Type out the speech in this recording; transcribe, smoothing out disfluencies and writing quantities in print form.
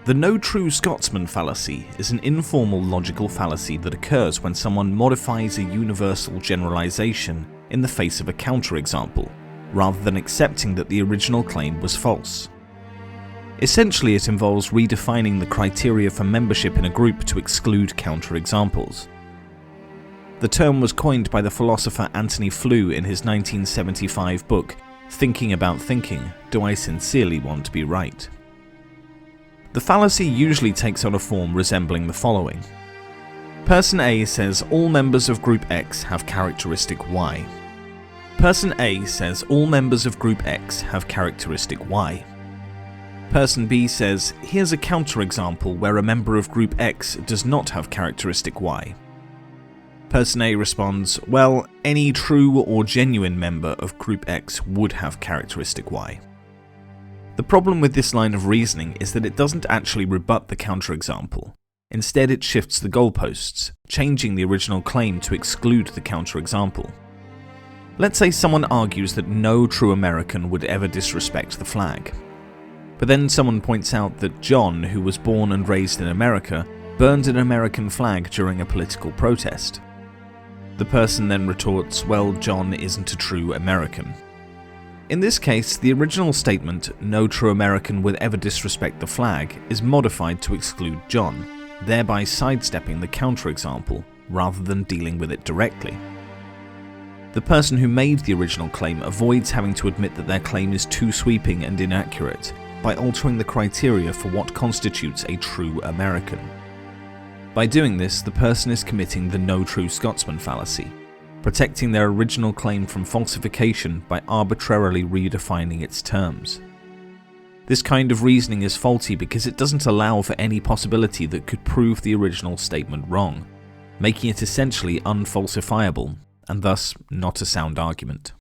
The no true Scotsman fallacy is an informal logical fallacy that occurs when someone modifies a universal generalization in the face of a counterexample, rather than accepting that the original claim was false. Essentially, it involves redefining the criteria for membership in a group to exclude counterexamples. The term was coined by the philosopher Antony Flew in his 1975 book, Thinking About Thinking, Do I Sincerely Want to Be Right? The fallacy usually takes on a form resembling the following. Person A says all members of group X have characteristic Y. Person A says all members of group X have characteristic Y. Person B says, here's a counterexample where a member of group X does not have characteristic Y. Person A responds, well, any true or genuine member of group X would have characteristic Y. The problem with this line of reasoning is that it doesn't actually rebut the counterexample. Instead, it shifts the goalposts, changing the original claim to exclude the counterexample. Let's say someone argues that no true American would ever disrespect the flag. But then someone points out that John, who was born and raised in America, burned an American flag during a political protest. The person then retorts, well, John isn't a true American. In this case, the original statement, no true American would ever disrespect the flag, is modified to exclude John, thereby sidestepping the counterexample rather than dealing with it directly. The person who made the original claim avoids having to admit that their claim is too sweeping and inaccurate by altering the criteria for what constitutes a true American. By doing this, the person is committing the no true Scotsman fallacy, protecting their original claim from falsification by arbitrarily redefining its terms. This kind of reasoning is faulty because it doesn't allow for any possibility that could prove the original statement wrong, making it essentially unfalsifiable, and thus not a sound argument.